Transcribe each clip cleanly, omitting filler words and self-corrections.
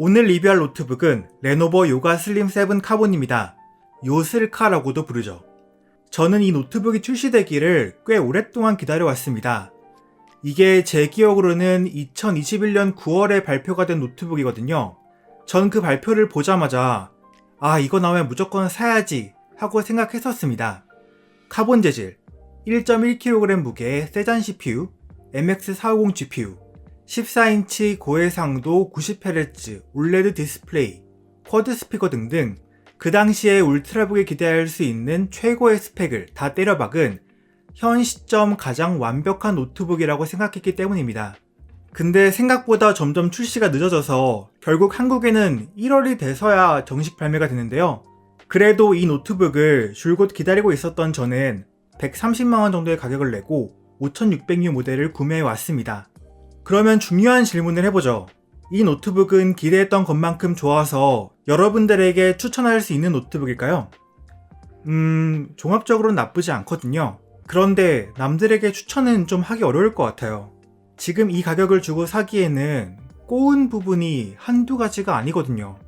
오늘 리뷰할 노트북은 레노버 요가 슬림 7 카본입니다. 요슬카라고도 부르죠. 저는 이 노트북이 출시되기를 꽤 오랫동안 기다려왔습니다. 이게 제 기억으로는 2021년 9월에 발표가 된 노트북이거든요. 전 그 발표를 보자마자 이거 나오면 무조건 사야지 하고 생각했었습니다. 카본 재질, 1.1kg 무게의 세잔 CPU, MX450 GPU, 14인치 고해상도 90Hz 올레드 디스플레이, 쿼드 스피커 등등 그 당시에 울트라북에 기대할 수 있는 최고의 스펙을 다 때려박은 현 시점 가장 완벽한 노트북이라고 생각했기 때문입니다. 근데 생각보다 점점 출시가 늦어져서 결국 한국에는 1월이 돼서야 정식 발매가 되는데요. 그래도 이 노트북을 줄곧 기다리고 있었던 저는 130만원 정도의 가격을 내고 5600U 모델을 구매해 왔습니다. 그러면 중요한 질문을 해보죠. 이 노트북은 기대했던 것만큼 좋아서 여러분들에게 추천할 수 있는 노트북일까요? 종합적으로는 나쁘지 않거든요. 그런데 남들에게 추천은 좀 하기 어려울 것 같아요. 지금 이 가격을 주고 사기에는 꼬운 부분이 한두 가지가 아니거든요.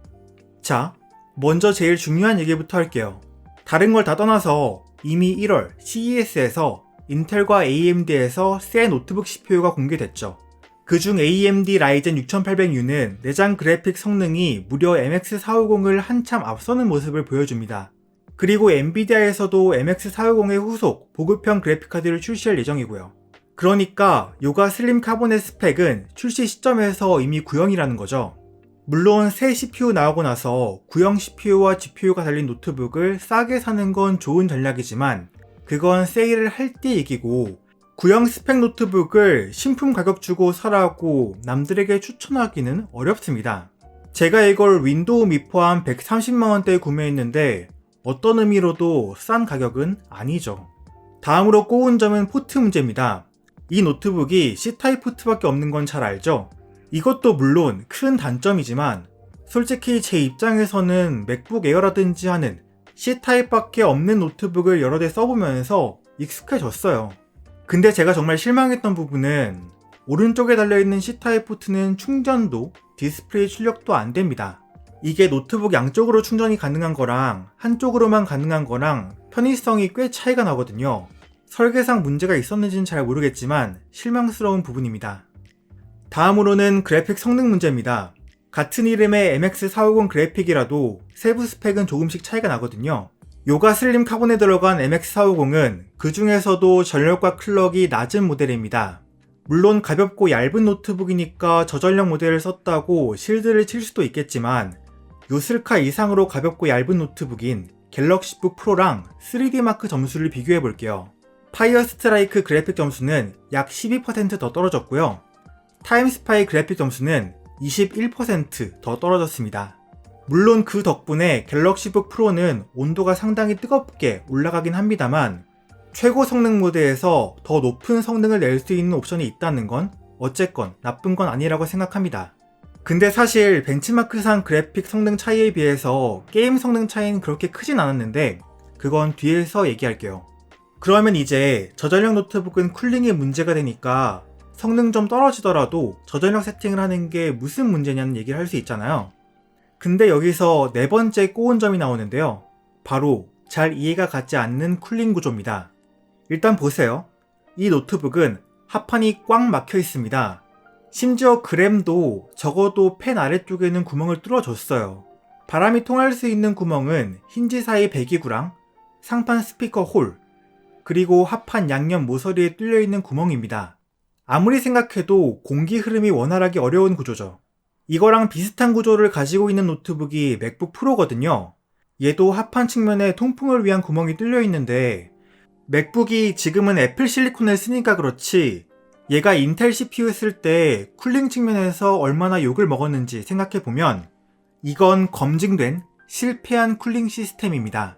자, 먼저 제일 중요한 얘기부터 할게요. 다른 걸 다 떠나서 이미 1월 CES에서 인텔과 AMD에서 새 노트북 CPU가 공개됐죠. 그중 AMD 라이젠 6800U는 내장 그래픽 성능이 무려 MX450을 한참 앞서는 모습을 보여줍니다. 그리고 엔비디아에서도 MX450의 후속 보급형 그래픽카드를 출시할 예정이고요. 그러니까 요가 슬림 카본의 스펙은 출시 시점에서 이미 구형이라는 거죠. 물론 새 CPU 나오고 나서 구형 CPU와 GPU가 달린 노트북을 싸게 사는 건 좋은 전략이지만 그건 세일을 할 때 얘기고 구형 스펙 노트북을 신품 가격 주고 사라고 남들에게 추천하기는 어렵습니다. 제가 이걸 윈도우 미 포함 130만원대에 구매했는데 어떤 의미로도 싼 가격은 아니죠. 다음으로 꼬운 점은 포트 문제입니다. 이 노트북이 C타입 포트밖에 없는 건 잘 알죠? 이것도 물론 큰 단점이지만 솔직히 제 입장에서는 맥북 에어라든지 하는 C타입밖에 없는 노트북을 여러 대 써보면서 익숙해졌어요. 근데 제가 정말 실망했던 부분은 오른쪽에 달려있는 C타입 포트는 충전도, 디스플레이 출력도 안됩니다. 이게 노트북 양쪽으로 충전이 가능한 거랑 한쪽으로만 가능한 거랑 편의성이 꽤 차이가 나거든요. 설계상 문제가 있었는지는 잘 모르겠지만 실망스러운 부분입니다. 다음으로는 그래픽 성능 문제입니다. 같은 이름의 MX450 그래픽이라도 세부 스펙은 조금씩 차이가 나거든요. 요가 슬림 카본에 들어간 MX450은 그 중에서도 전력과 클럭이 낮은 모델입니다. 물론 가볍고 얇은 노트북이니까 저전력 모델을 썼다고 실드를 칠 수도 있겠지만 요슬카 이상으로 가볍고 얇은 노트북인 갤럭시북 프로랑 3D마크 점수를 비교해 볼게요. 파이어 스트라이크 그래픽 점수는 약 12% 더 떨어졌고요. 타임스파이 그래픽 점수는 21% 더 떨어졌습니다. 물론 그 덕분에 갤럭시북 프로는 온도가 상당히 뜨겁게 올라가긴 합니다만 최고 성능 모드에서 더 높은 성능을 낼 수 있는 옵션이 있다는 건 어쨌건 나쁜 건 아니라고 생각합니다. 근데 사실 벤치마크상 그래픽 성능 차이에 비해서 게임 성능 차이는 그렇게 크진 않았는데 그건 뒤에서 얘기할게요. 그러면 이제 저전력 노트북은 쿨링에 문제가 되니까 성능 좀 떨어지더라도 저전력 세팅을 하는 게 무슨 문제냐는 얘기를 할 수 있잖아요. 근데 여기서 네 번째 꼬운 점이 나오는데요. 바로 잘 이해가 가지 않는 쿨링 구조입니다. 일단 보세요. 이 노트북은 하판이 꽉 막혀 있습니다. 심지어 그램도 적어도 펜 아래쪽에는 구멍을 뚫어줬어요. 바람이 통할 수 있는 구멍은 힌지 사이 배기구랑 상판 스피커 홀, 그리고 하판 양옆 모서리에 뚫려있는 구멍입니다. 아무리 생각해도 공기 흐름이 원활하기 어려운 구조죠. 이거랑 비슷한 구조를 가지고 있는 노트북이 맥북 프로거든요. 얘도 하판 측면에 통풍을 위한 구멍이 뚫려 있는데 맥북이 지금은 애플 실리콘을 쓰니까 그렇지 얘가 인텔 CPU 쓸 때 쿨링 측면에서 얼마나 욕을 먹었는지 생각해보면 이건 검증된 실패한 쿨링 시스템입니다.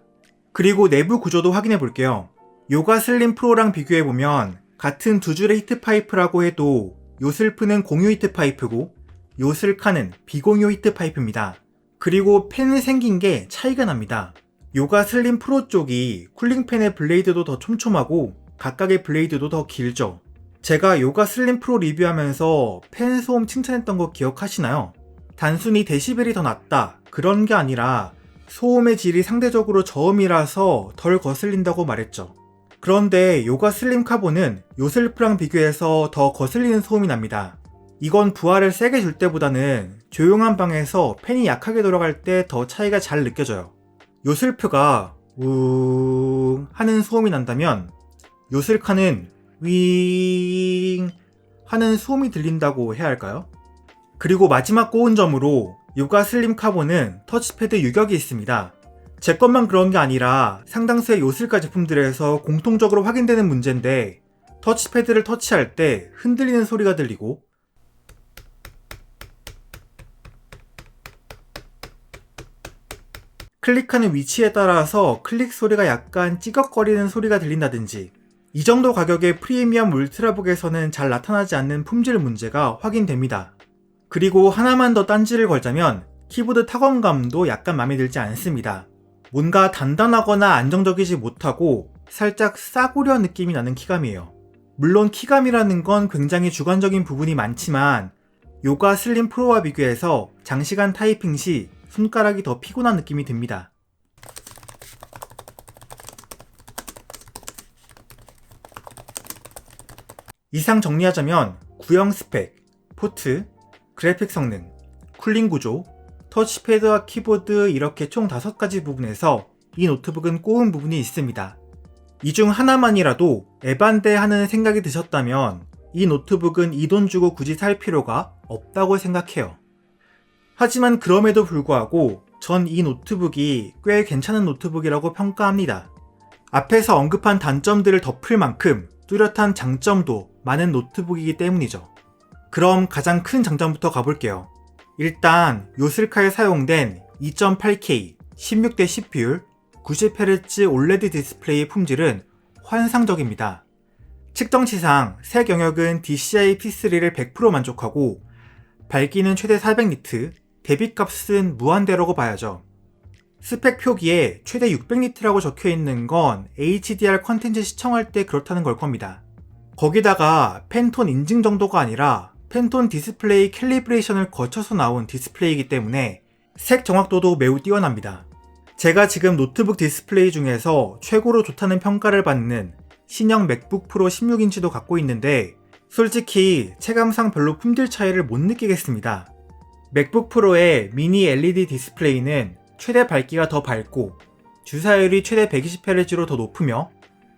그리고 내부 구조도 확인해볼게요. 요가 슬림 프로랑 비교해보면 같은 두 줄의 히트 파이프라고 해도 요슬프는 공유 히트 파이프고 요슬카는 비공유 히트 파이프입니다. 그리고 팬이 생긴 게 차이가 납니다. 요가 슬림 프로 쪽이 쿨링팬의 블레이드도 더 촘촘하고 각각의 블레이드도 더 길죠. 제가 요가 슬림 프로 리뷰하면서 팬 소음 칭찬했던 거 기억하시나요? 단순히 데시벨이 더 낮다 그런 게 아니라 소음의 질이 상대적으로 저음이라서 덜 거슬린다고 말했죠. 그런데 요가 슬림 카본은 요슬프랑 비교해서 더 거슬리는 소음이 납니다. 이건 부하를 세게 줄 때보다는 조용한 방에서 팬이 약하게 돌아갈 때 더 차이가 잘 느껴져요. 요슬프가 우웅 하는 소음이 난다면 요슬카는 윙 하는 소음이 들린다고 해야 할까요? 그리고 마지막 꼬운 점으로 요가 슬림 카본은 터치패드 유격이 있습니다. 제 것만 그런 게 아니라 상당수의 요슬카 제품들에서 공통적으로 확인되는 문제인데, 터치패드를 터치할 때 흔들리는 소리가 들리고 클릭하는 위치에 따라서 클릭 소리가 약간 찌걱거리는 소리가 들린다든지, 이 정도 가격의 프리미엄 울트라북에서는 잘 나타나지 않는 품질 문제가 확인됩니다. 그리고 하나만 더 딴지를 걸자면 키보드 타건감도 약간 마음에 들지 않습니다. 뭔가 단단하거나 안정적이지 못하고 살짝 싸구려 느낌이 나는 키감이에요. 물론 키감이라는 건 굉장히 주관적인 부분이 많지만 요가 슬림 프로와 비교해서 장시간 타이핑 시 손가락이 더 피곤한 느낌이 듭니다. 이상 정리하자면 구형 스펙, 포트, 그래픽 성능, 쿨링 구조, 터치패드와 키보드 이렇게 총 5가지 부분에서 이 노트북은 꼬운 부분이 있습니다. 이 중 하나만이라도 애반대하는 생각이 드셨다면 이 노트북은 이 돈 주고 굳이 살 필요가 없다고 생각해요. 하지만 그럼에도 불구하고 전 이 노트북이 꽤 괜찮은 노트북이라고 평가합니다. 앞에서 언급한 단점들을 덮을 만큼 뚜렷한 장점도 많은 노트북이기 때문이죠. 그럼 가장 큰 장점부터 가볼게요. 일단 요슬카에 사용된 2.8K 16대10 비율 90Hz OLED 디스플레이의 품질은 환상적입니다. 측정치상 색 영역은 DCI P3를 100% 만족하고 밝기는 최대 400니트, 대비값은 무한대라고 봐야죠. 스펙 표기에 최대 600니트라고 적혀있는 건 HDR 컨텐츠 시청할 때 그렇다는 걸 겁니다. 거기다가 팬톤 인증 정도가 아니라 팬톤 디스플레이 캘리브레이션을 거쳐서 나온 디스플레이이기 때문에 색 정확도도 매우 뛰어납니다. 제가 지금 노트북 디스플레이 중에서 최고로 좋다는 평가를 받는 신형 맥북 프로 16인치도 갖고 있는데 솔직히 체감상 별로 품질 차이를 못 느끼겠습니다. 맥북 프로의 미니 LED 디스플레이는 최대 밝기가 더 밝고 주사율이 최대 120Hz로 더 높으며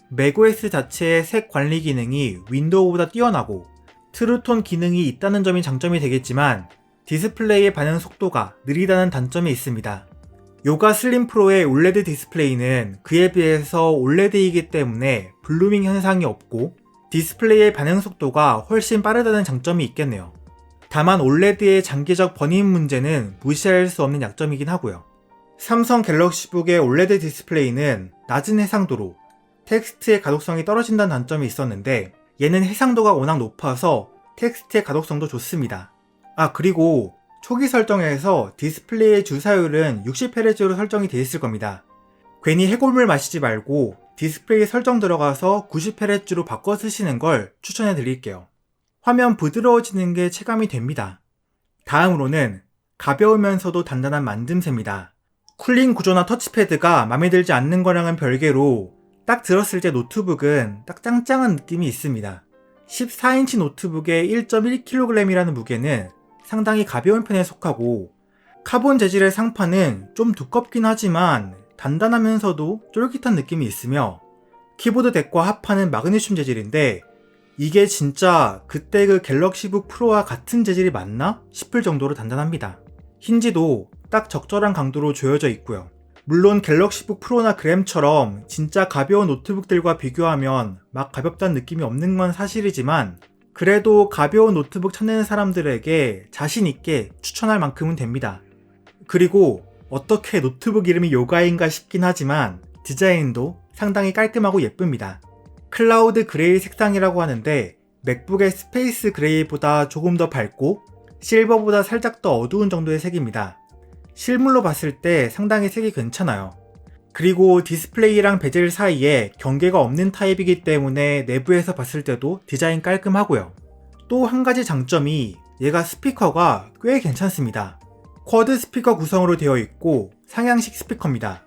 맥OS 자체의 색 관리 기능이 윈도우보다 뛰어나고 트루톤 기능이 있다는 점이 장점이 되겠지만 디스플레이의 반응 속도가 느리다는 단점이 있습니다. 요가 슬림 프로의 OLED 디스플레이는 그에 비해서 OLED이기 때문에 블루밍 현상이 없고 디스플레이의 반응 속도가 훨씬 빠르다는 장점이 있겠네요. 다만 OLED의 장기적 번임 문제는 무시할 수 없는 약점이긴 하고요. 삼성 갤럭시북의 OLED 디스플레이는 낮은 해상도로 텍스트의 가독성이 떨어진다는 단점이 있었는데 얘는 해상도가 워낙 높아서 텍스트의 가독성도 좋습니다. 그리고 초기 설정에서 디스플레이의 주사율은 60Hz로 설정이 되어 있을 겁니다. 괜히 해골물 마시지 말고 디스플레이 설정 들어가서 90Hz로 바꿔 쓰시는 걸 추천해 드릴게요. 화면 부드러워지는 게 체감이 됩니다. 다음으로는 가벼우면서도 단단한 만듦새입니다. 쿨링 구조나 터치패드가 마음에 들지 않는 거랑은 별개로 딱 들었을 때 노트북은 딱 짱짱한 느낌이 있습니다. 14인치 노트북의 1.1kg이라는 무게는 상당히 가벼운 편에 속하고 카본 재질의 상판은 좀 두껍긴 하지만 단단하면서도 쫄깃한 느낌이 있으며 키보드 덱과 합판은 마그네슘 재질인데 이게 진짜 그때 그 갤럭시북 프로와 같은 재질이 맞나 싶을 정도로 단단합니다. 힌지도 딱 적절한 강도로 조여져 있고요. 물론 갤럭시북 프로나 그램처럼 진짜 가벼운 노트북들과 비교하면 막 가볍다는 느낌이 없는 건 사실이지만 그래도 가벼운 노트북 찾는 사람들에게 자신있게 추천할 만큼은 됩니다. 그리고 어떻게 노트북 이름이 요가인가 싶긴 하지만 디자인도 상당히 깔끔하고 예쁩니다. 클라우드 그레이 색상이라고 하는데 맥북의 스페이스 그레이보다 조금 더 밝고 실버보다 살짝 더 어두운 정도의 색입니다. 실물로 봤을 때 상당히 색이 괜찮아요. 그리고 디스플레이랑 베젤 사이에 경계가 없는 타입이기 때문에 내부에서 봤을 때도 디자인 깔끔하고요. 또 한 가지 장점이 얘가 스피커가 꽤 괜찮습니다. 쿼드 스피커 구성으로 되어 있고 상향식 스피커입니다.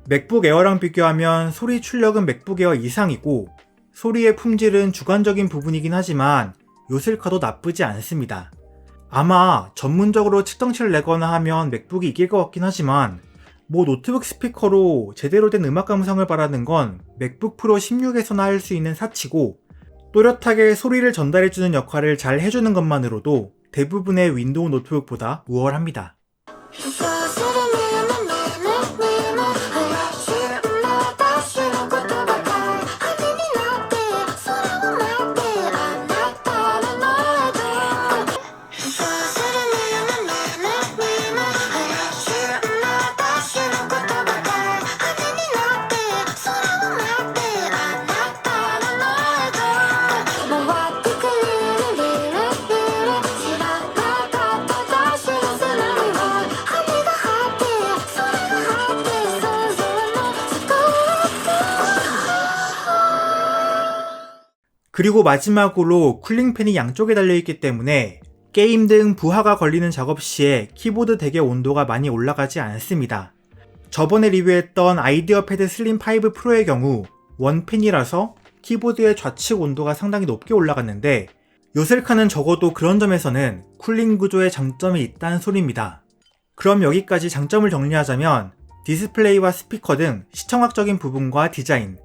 맥북 에어랑 비교하면 소리 출력은 맥북 에어 이상이고 소리의 품질은 주관적인 부분이긴 하지만 요슬카도 나쁘지 않습니다. 아마 전문적으로 측정치를 내거나 하면 맥북이 이길 것 같긴 하지만 노트북 스피커로 제대로 된 음악 감상을 바라는 건 맥북 프로 16에서나 할 수 있는 사치고 또렷하게 소리를 전달해주는 역할을 잘 해주는 것만으로도 대부분의 윈도우 노트북보다 우월합니다. 그리고 마지막으로 쿨링팬이 양쪽에 달려있기 때문에 게임 등 부하가 걸리는 작업 시에 키보드 덱의 온도가 많이 올라가지 않습니다. 저번에 리뷰했던 아이디어 패드 슬림 5 프로의 경우 원팬이라서 키보드의 좌측 온도가 상당히 높게 올라갔는데 요셀카는 적어도 그런 점에서는 쿨링 구조에 장점이 있다는 소리입니다. 그럼 여기까지 장점을 정리하자면 디스플레이와 스피커 등 시청학적인 부분과 디자인,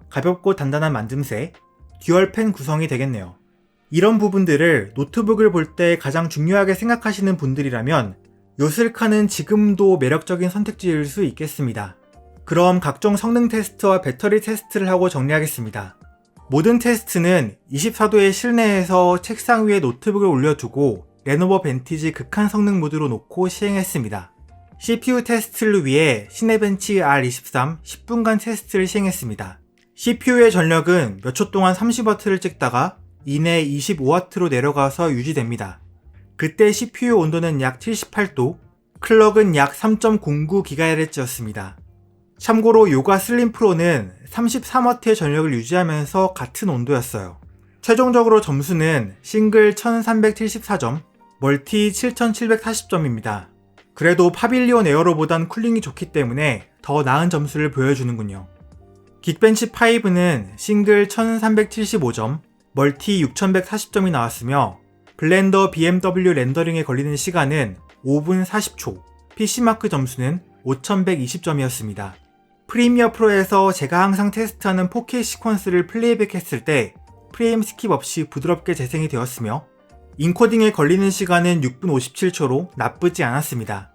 가볍고 단단한 만듦새, 듀얼팬 구성이 되겠네요. 이런 부분들을 노트북을 볼 때 가장 중요하게 생각하시는 분들이라면 요슬카는 지금도 매력적인 선택지일 수 있겠습니다. 그럼 각종 성능 테스트와 배터리 테스트를 하고 정리하겠습니다. 모든 테스트는 24도의 실내에서 책상 위에 노트북을 올려두고 레노버 벤티지 극한 성능 모드로 놓고 시행했습니다. CPU 테스트를 위해 시네벤치 R23 10분간 테스트를 시행했습니다. CPU의 전력은 몇 초 동안 30W를 찍다가 이내 25W로 내려가서 유지됩니다. 그때 CPU 온도는 약 78도, 클럭은 약 3.09GHz였습니다. 참고로 요가 슬림 프로는 33W의 전력을 유지하면서 같은 온도였어요. 최종적으로 점수는 싱글 1374점, 멀티 7740점입니다. 그래도 파빌리온 에어로보단 쿨링이 좋기 때문에 더 나은 점수를 보여주는군요. 긱벤치 5는 싱글 1375점, 멀티 6140점이 나왔으며 블렌더 BMW 렌더링에 걸리는 시간은 5분 40초, PC마크 점수는 5120점이었습니다. 프리미어 프로에서 제가 항상 테스트하는 4K 시퀀스를 플레이백 했을 때 프레임 스킵 없이 부드럽게 재생이 되었으며 인코딩에 걸리는 시간은 6분 57초로 나쁘지 않았습니다.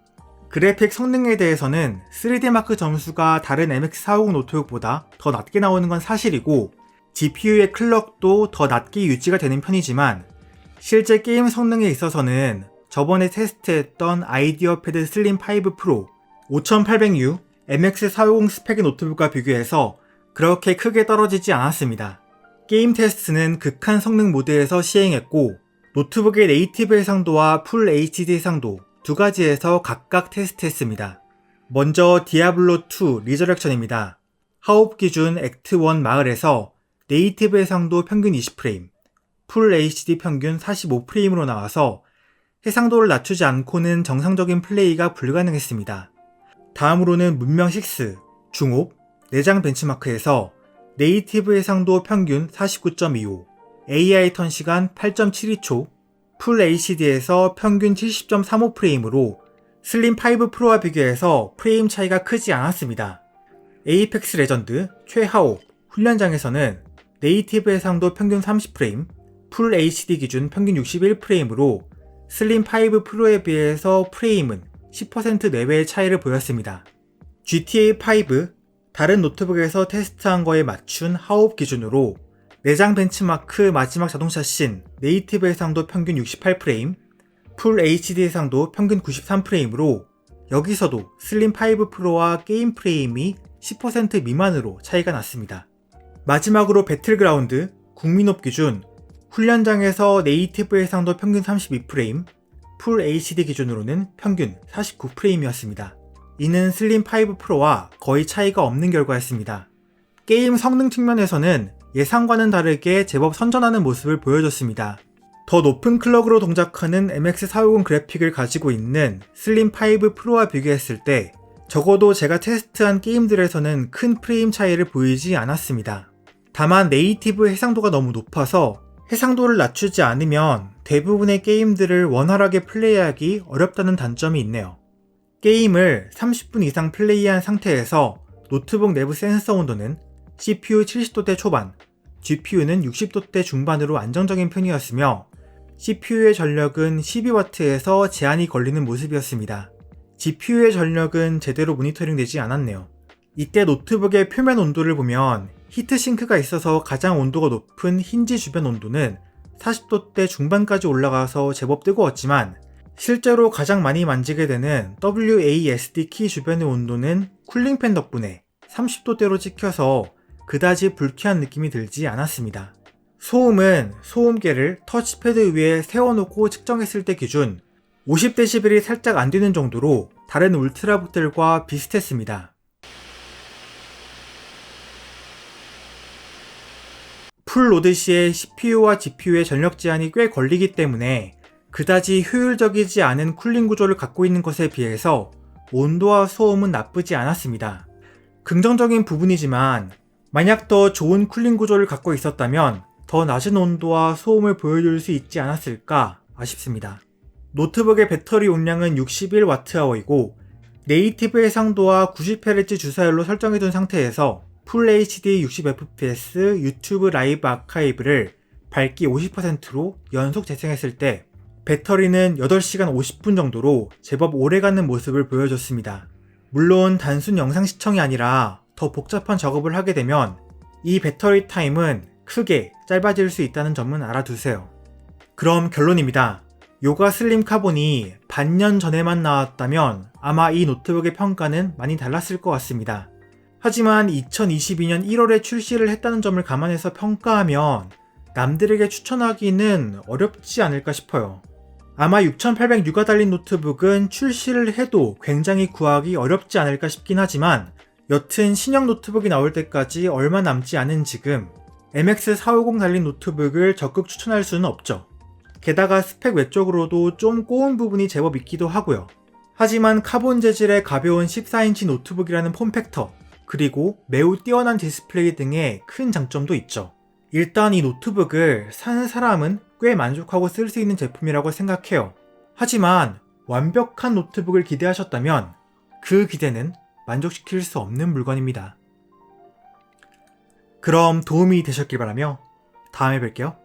그래픽 성능에 대해서는 3D마크 점수가 다른 MX450 노트북보다 더 낮게 나오는 건 사실이고 GPU의 클럭도 더 낮게 유지가 되는 편이지만 실제 게임 성능에 있어서는 저번에 테스트했던 아이디어 패드 슬림 5 프로 5800U MX450 스펙의 노트북과 비교해서 그렇게 크게 떨어지지 않았습니다. 게임 테스트는 극한 성능 모드에서 시행했고 노트북의 네이티브 해상도와 풀 HD 해상도 두 가지에서 각각 테스트했습니다. 먼저 디아블로2 리저렉션입니다. 하옵 기준 액트 1 마을에서 네이티브 해상도 평균 20프레임, 풀 HD 평균 45프레임으로 나와서 해상도를 낮추지 않고는 정상적인 플레이가 불가능했습니다. 다음으로는 문명 6, 중옵, 내장 벤치마크에서 네이티브 해상도 평균 49.25, AI 턴 시간 8.72초, 풀 HD에서 평균 70.35프레임으로 슬림 5 프로와 비교해서 프레임 차이가 크지 않았습니다. 에이펙스 레전드, 최하옵, 훈련장에서는 네이티브 해상도 평균 30프레임, 풀 HD 기준 평균 61프레임으로 슬림 5 프로에 비해서 프레임은 10% 내외의 차이를 보였습니다. GTA 5, 다른 노트북에서 테스트한 거에 맞춘 하옵 기준으로 내장 벤치마크 마지막 자동차 씬 네이티브 해상도 평균 68프레임, 풀 HD 해상도 평균 93프레임으로 여기서도 슬림 5 프로와 게임 프레임이 10% 미만으로 차이가 났습니다. 마지막으로 배틀그라운드, 국민옵 기준 훈련장에서 네이티브 해상도 평균 32프레임, 풀 HD 기준으로는 평균 49프레임이었습니다. 이는 슬림 5 프로와 거의 차이가 없는 결과였습니다. 게임 성능 측면에서는 예상과는 다르게 제법 선전하는 모습을 보여줬습니다. 더 높은 클럭으로 동작하는 MX450 그래픽을 가지고 있는 슬림5 프로와 비교했을 때 적어도 제가 테스트한 게임들에서는 큰 프레임 차이를 보이지 않았습니다. 다만 네이티브 해상도가 너무 높아서 해상도를 낮추지 않으면 대부분의 게임들을 원활하게 플레이하기 어렵다는 단점이 있네요. 게임을 30분 이상 플레이한 상태에서 노트북 내부 센서 온도는 CPU 70도대 초반, GPU는 60도대 중반으로 안정적인 편이었으며 CPU의 전력은 12W에서 제한이 걸리는 모습이었습니다. GPU의 전력은 제대로 모니터링 되지 않았네요. 이때 노트북의 표면 온도를 보면 히트싱크가 있어서 가장 온도가 높은 힌지 주변 온도는 40도대 중반까지 올라가서 제법 뜨거웠지만 실제로 가장 많이 만지게 되는 WASD 키 주변의 온도는 쿨링팬 덕분에 30도대로 찍혀서 그다지 불쾌한 느낌이 들지 않았습니다. 소음은 소음계를 터치패드 위에 세워놓고 측정했을 때 기준 50dB이 살짝 안 되는 정도로 다른 울트라북들과 비슷했습니다. 풀로드 시에 CPU와 GPU의 전력 제한이 꽤 걸리기 때문에 그다지 효율적이지 않은 쿨링 구조를 갖고 있는 것에 비해서 온도와 소음은 나쁘지 않았습니다. 긍정적인 부분이지만 만약 더 좋은 쿨링 구조를 갖고 있었다면 더 낮은 온도와 소음을 보여줄 수 있지 않았을까 아쉽습니다. 노트북의 배터리 용량은 61Wh이고 네이티브 해상도와 90Hz 주사율로 설정해둔 상태에서 풀 HD 60fps 유튜브 라이브 아카이브를 밝기 50%로 연속 재생했을 때 배터리는 8시간 50분 정도로 제법 오래가는 모습을 보여줬습니다. 물론 단순 영상 시청이 아니라 더 복잡한 작업을 하게 되면 이 배터리 타임은 크게 짧아질 수 있다는 점은 알아두세요. 그럼 결론입니다. 요가 슬림 카본이 반년 전에만 나왔다면 아마 이 노트북의 평가는 많이 달랐을 것 같습니다. 하지만 2022년 1월에 출시를 했다는 점을 감안해서 평가하면 남들에게 추천하기는 어렵지 않을까 싶어요. 아마 6800U가 달린 노트북은 출시를 해도 굉장히 구하기 어렵지 않을까 싶긴 하지만 여튼 신형 노트북이 나올 때까지 얼마 남지 않은 지금 MX450 달린 노트북을 적극 추천할 수는 없죠. 게다가 스펙 외적으로도 좀 꼬운 부분이 제법 있기도 하고요. 하지만 카본 재질의 가벼운 14인치 노트북이라는 폼팩터, 그리고 매우 뛰어난 디스플레이 등의 큰 장점도 있죠. 일단 이 노트북을 사는 사람은 꽤 만족하고 쓸 수 있는 제품이라고 생각해요. 하지만 완벽한 노트북을 기대하셨다면 그 기대는 만족시킬 수 없는 물건입니다. 그럼 도움이 되셨길 바라며 다음에 뵐게요.